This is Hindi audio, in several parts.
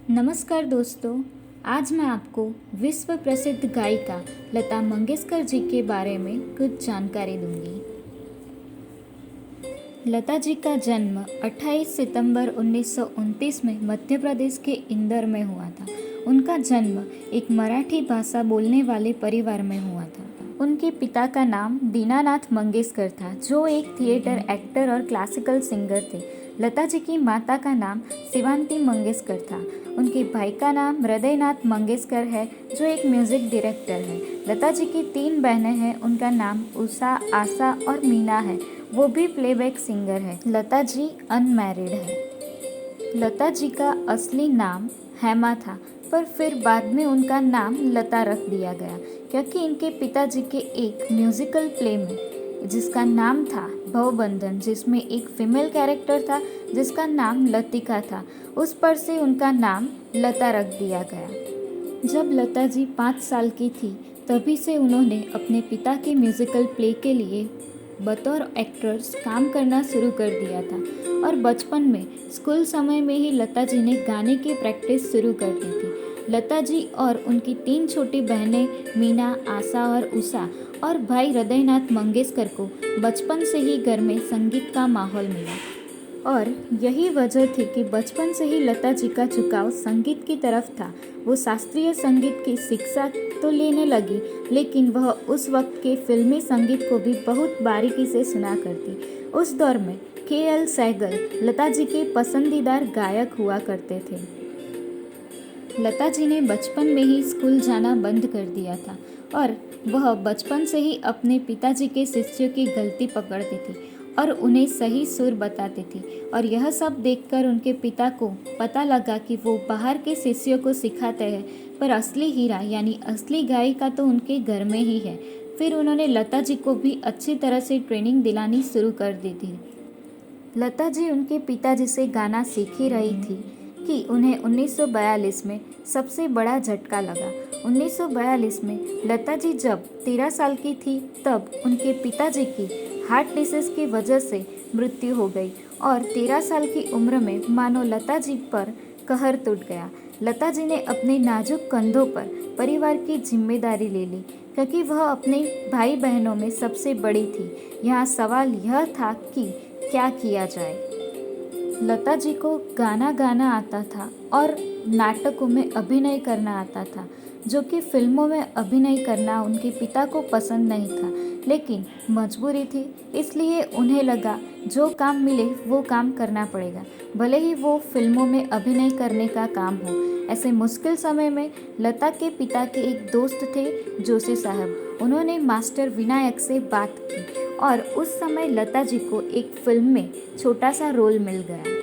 नमस्कार दोस्तों। आज मैं आपको विश्व प्रसिद्ध गायिका लता मंगेशकर जी के बारे में कुछ जानकारी दूंगी। लता जी का जन्म 28 सितंबर 1929 में मध्य प्रदेश के इंदौर में हुआ था। उनका जन्म एक मराठी भाषा बोलने वाले परिवार में हुआ था। उनके पिता का नाम दीनानाथ मंगेशकर था, जो एक थिएटर एक्टर और क्लासिकल सिंगर थे। लता जी की माता का नाम शिवांती मंगेशकर था। उनके भाई का नाम हृदयनाथ मंगेशकर है, जो एक म्यूजिक डायरेक्टर है। लता जी की 3 बहनें हैं। उनका नाम उषा, आशा और मीना है। वो भी प्लेबैक सिंगर है। लता जी अनमैरिड है। लता जी का असली नाम हेमा था, पर फिर बाद में उनका नाम लता रख दिया गया, क्योंकि इनके पिताजी के एक म्यूजिकल प्ले में जिसका नाम था भवबंधन, जिसमें एक फीमेल कैरेक्टर था जिसका नाम लतिका था, उस पर से उनका नाम लता रख दिया गया। जब लता जी 5 साल की थी, तभी से उन्होंने अपने पिता के म्यूजिकल प्ले के लिए बतौर एक्ट्रेस काम करना शुरू कर दिया था और बचपन में स्कूल समय में ही लता जी ने गाने की प्रैक्टिस शुरू कर दी थी। लता जी और उनकी 3 छोटी बहनें मीना, आशा और उषा और भाई हृदयनाथ मंगेशकर को बचपन से ही घर में संगीत का माहौल मिला, और यही वजह थी कि बचपन से ही लता जी का झुकाव संगीत की तरफ था। वो शास्त्रीय संगीत की शिक्षा तो लेने लगी, लेकिन वह उस वक्त के फिल्मी संगीत को भी बहुत बारीकी से सुना करती। उस दौर में के.एल. सहगल लता जी के पसंदीदार गायक हुआ करते थे। लता जी ने बचपन में ही स्कूल जाना बंद कर दिया था और वह बचपन से ही अपने पिताजी के शिष्यों की गलती पकड़ती थी और उन्हें सही सुर बताती थी, और यह सब देखकर उनके पिता को पता लगा कि वो बाहर के शिष्यों को सिखाते हैं, पर असली हीरा यानी असली गायिका तो उनके घर में ही है। फिर उन्होंने लता जी को भी अच्छी तरह से ट्रेनिंग दिलानी शुरू कर दी थी। लता जी उनके पिताजी से गाना सीख ही रही थी कि उन्हें 1942 में सबसे बड़ा झटका लगा। 1942 में लता जी जब 13 साल की थी, तब उनके पिताजी की हार्ट डिसीज की वजह से मृत्यु हो गई और 13 साल की उम्र में मानो लता जी पर कहर टूट गया। लता जी ने अपने नाजुक कंधों पर परिवार की जिम्मेदारी ले ली, क्योंकि वह अपने भाई बहनों में सबसे बड़ी थी। यहाँ सवाल यह था कि क्या किया जाए। लता जी को गाना गाना आता था और नाटकों में अभिनय करना आता था, जो कि फिल्मों में अभिनय करना उनके पिता को पसंद नहीं था, लेकिन मजबूरी थी, इसलिए उन्हें लगा जो काम मिले वो काम करना पड़ेगा, भले ही वो फिल्मों में अभिनय करने का काम हो। ऐसे मुश्किल समय में लता के पिता के एक दोस्त थे, जोशी साहब। उन्होंने मास्टर विनायक से बात की और उस समय लता जी को एक फिल्म में छोटा सा रोल मिल गया।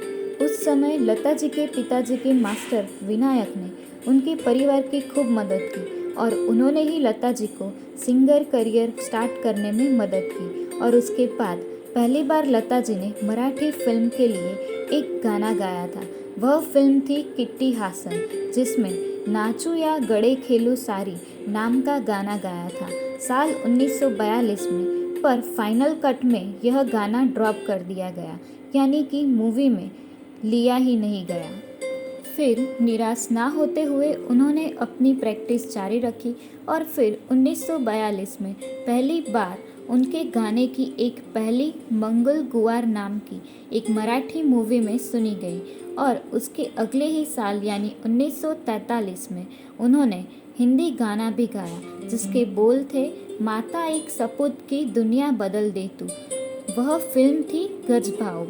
उस समय लता जी के पिताजी के मास्टर विनायक ने उनके परिवार की खूब मदद की और उन्होंने ही लता जी को सिंगर करियर स्टार्ट करने में मदद की। और उसके बाद पहली बार लता जी ने मराठी फिल्म के लिए एक गाना गाया था। वह फिल्म थी किट्टी हासन, जिसमें नाचू या गड़े खेलू सारी नाम का गाना गाया था साल 1942 में। पर फाइनल कट में यह गाना ड्रॉप कर दिया गया, यानी कि मूवी में लिया ही नहीं गया। फिर निराश ना होते हुए उन्होंने अपनी प्रैक्टिस जारी रखी और फिर 1942 में पहली बार उनके गाने की एक पहली मंगल गुआर नाम की एक मराठी मूवी में सुनी गई, और उसके अगले ही साल यानी 1943 में उन्होंने हिंदी गाना भी गाया, जिसके बोल थे माता एक सपूत की दुनिया बदल दे तू। वह फिल्म थी गजभाऊ।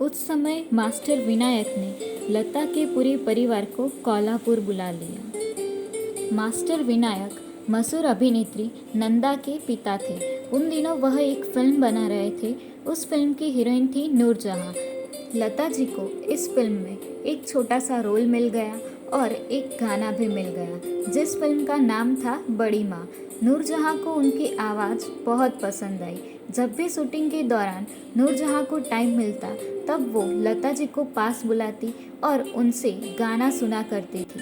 उस समय मास्टर विनायक ने लता के पूरे परिवार को कोल्हापुर बुला लिया। मास्टर विनायक मशहूर अभिनेत्री नंदा के पिता थे। उन दिनों वह एक फिल्म बना रहे थे। उस फिल्म की हीरोइन थी नूरजहां। लता जी को इस फिल्म में एक छोटा सा रोल मिल गया और एक गाना भी मिल गया, जिस फिल्म का नाम था बड़ी माँ। नूरजहां को उनकी आवाज़ बहुत पसंद आई। जब भी शूटिंग के दौरान नूरजहां को टाइम मिलता, तब वो लता जी को पास बुलाती और उनसे गाना सुना करती थी।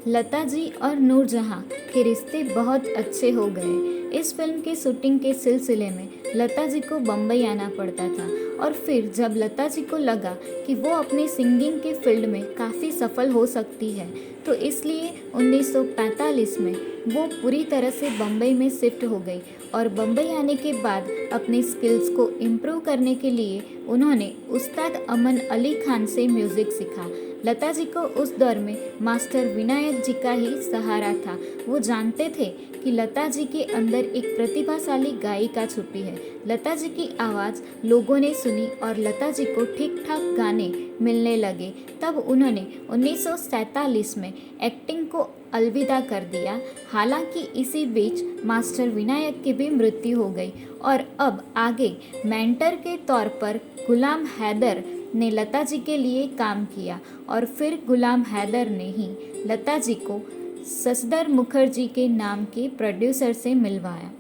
लता जी और नूरजहां के रिश्ते बहुत अच्छे हो गए। इस फिल्म की शूटिंग के सिलसिले में लता जी को बम्बई आना पड़ता था और फिर जब लता जी को लगा कि वो अपनी सिंगिंग के फील्ड में काफ़ी सफल हो सकती है तो इसलिए 1945 में वो पूरी तरह से बम्बई में शिफ्ट हो गई और बम्बई आने के बाद अपनी स्किल्स को इम्प्रूव करने के लिए उन्होंने उस्ताद अमन अली खान से म्यूज़िक सीखा। लता जी को उस दौर में मास्टर विनायक जी का ही सहारा था। वो जानते थे कि लता जी के अंदर एक प्रतिभाशाली गायिका छुपी है। लता जी की आवाज़ लोगों ने सुनी और लता जी को ठीक ठाक गाने मिलने लगे। तब उन्होंने 1947 में एक्टिंग को अलविदा कर दिया। हालांकि इसी बीच मास्टर विनायक की भी मृत्यु हो गई और अब आगे मेंटर के तौर पर गुलाम हैदर ने लता जी के लिए काम किया और फिर गुलाम हैदर ने ही लता जी को ससदर मुखर्जी के नाम के प्रोड्यूसर से मिलवाया,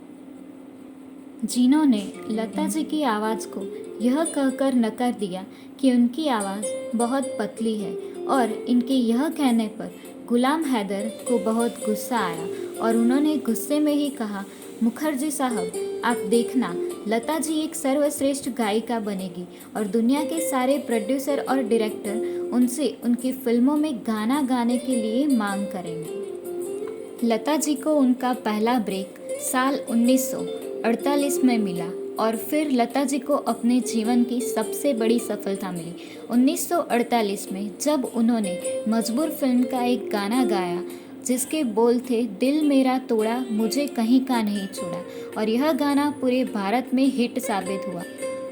जिन्होंने लता जी की आवाज़ को यह कहकर नकार दिया कि उनकी आवाज़ बहुत पतली है और इनके यह कहने पर गुलाम हैदर को बहुत गुस्सा आया और उन्होंने गुस्से में ही कहा, मुखर्जी साहब, आप देखना, लता जी एक सर्वश्रेष्ठ गायिका बनेगी और दुनिया के सारे प्रोड्यूसर और डायरेक्टर उनसे उनकी फिल्मों में गाना गाने के लिए मांग करेंगे। लता जी को उनका पहला ब्रेक साल 1948 में मिला और फिर लता जी को अपने जीवन की सबसे बड़ी सफलता मिली। 1948 में जब उन्होंने मजबूर फिल्म का एक गाना गाया जिसके बोल थे, दिल मेरा तोड़ा मुझे कहीं का नहीं छोड़ा, और यह गाना पूरे भारत में हिट साबित हुआ।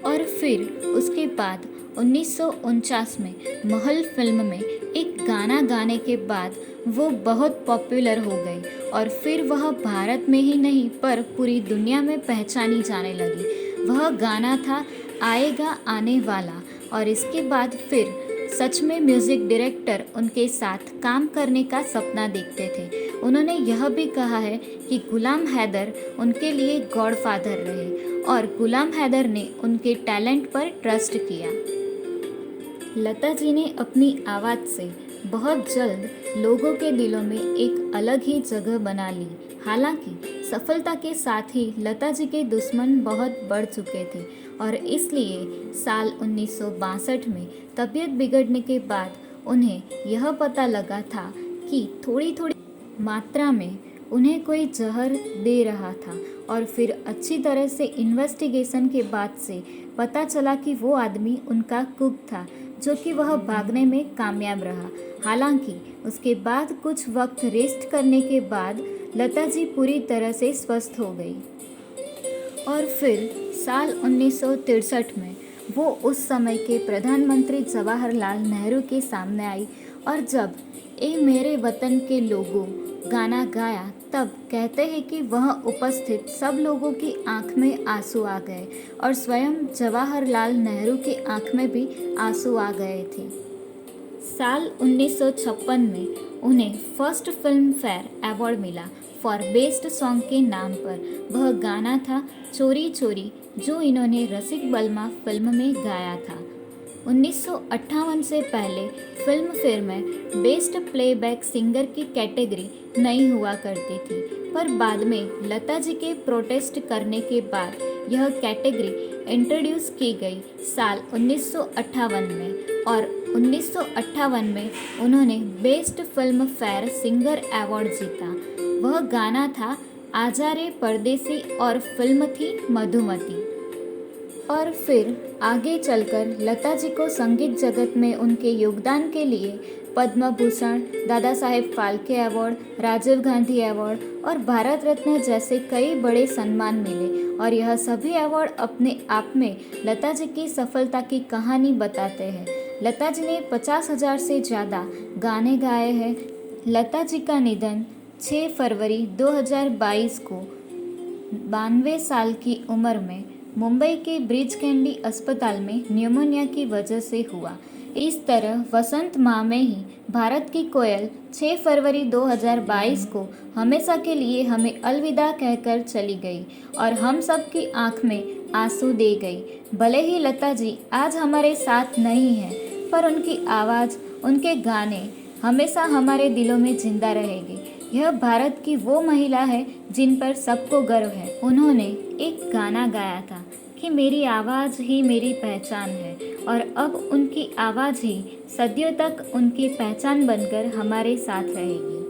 और फिर उसके बाद 1949 में महल फिल्म में एक गाना गाने के बाद वो बहुत पॉपुलर हो गई और फिर वह भारत में ही नहीं पर पूरी दुनिया में पहचानी जाने लगी। वह गाना था आएगा आने वाला और इसके बाद फिर सच में म्यूज़िक डायरेक्टर उनके साथ काम करने का सपना देखते थे। उन्होंने यह भी कहा है कि गुलाम हैदर उनके लिए गॉडफादर रहे और गुलाम हैदर ने उनके टैलेंट पर ट्रस्ट किया। लता जी ने अपनी आवाज़ से बहुत जल्द लोगों के दिलों में एक अलग ही जगह बना ली। हालांकि सफलता के साथ ही लता जी के दुश्मन बहुत बढ़ चुके थे और इसलिए साल 1962 में तबीयत बिगड़ने के बाद उन्हें यह पता लगा था कि थोड़ी थोड़ी मात्रा में उन्हें कोई जहर दे रहा था और फिर अच्छी तरह से इन्वेस्टिगेशन के बाद से पता चला कि वो आदमी उनका कुक था, जो कि वह भागने में कामयाब रहा। हालांकि उसके बाद कुछ वक्त रेस्ट करने के बाद लता जी पूरी तरह से स्वस्थ हो गई और फिर साल 1963 में वो उस समय के प्रधानमंत्री जवाहरलाल नेहरू के सामने आई और जब ए मेरे वतन के लोगों गाना गाया तब कहते हैं कि वह उपस्थित सब लोगों की आंख में आंसू आ गए और स्वयं जवाहरलाल नेहरू की आंख में भी आंसू आ गए थे। साल 1956 में उन्हें फर्स्ट फिल्म फेयर अवार्ड मिला फॉर बेस्ट सॉन्ग के नाम पर। वह गाना था चोरी चोरी, जो इन्होंने रसिक बल्मा फिल्म में गाया था। 1958 से पहले फिल्म फेयर में बेस्ट प्लेबैक सिंगर की कैटेगरी नहीं हुआ करती थी, पर बाद में लता जी के प्रोटेस्ट करने के बाद यह कैटेगरी इंट्रोड्यूस की गई साल 1958 में और 1958 में उन्होंने best film fair singer award जीता। वह गाना था आजा रे परदेसी और फिल्म थी मधुमती। और फिर आगे चलकर लता जी को संगीत जगत में उनके योगदान के लिए पद्म भूषण, दादा साहेब फाल्के अवार्ड, राजीव गांधी अवार्ड और भारत रत्न जैसे कई बड़े सम्मान मिले और यह सभी अवार्ड अपने आप में लता जी की सफलता की कहानी बताते हैं। लता जी ने 50,000 से ज़्यादा गाने गाए हैं। लता जी का निधन 6 फरवरी 2022 को 92 साल की उम्र में मुंबई के ब्रिज कैंडी अस्पताल में न्यूमोनिया की वजह से हुआ। इस तरह वसंत माह में ही भारत की कोयल 6 फरवरी 2022 को हमेशा के लिए हमें अलविदा कहकर चली गई और हम सब की आंख में आंसू दे गई। भले ही लता जी आज हमारे साथ नहीं हैं, पर उनकी आवाज़, उनके गाने हमेशा हमारे दिलों में जिंदा रहेगी। यह भारत की वो महिला है जिन पर सबको गर्व है। उन्होंने एक गाना गाया था कि मेरी आवाज़ ही मेरी पहचान है, और अब उनकी आवाज़ ही सदियों तक उनकी पहचान बनकर हमारे साथ रहेगी।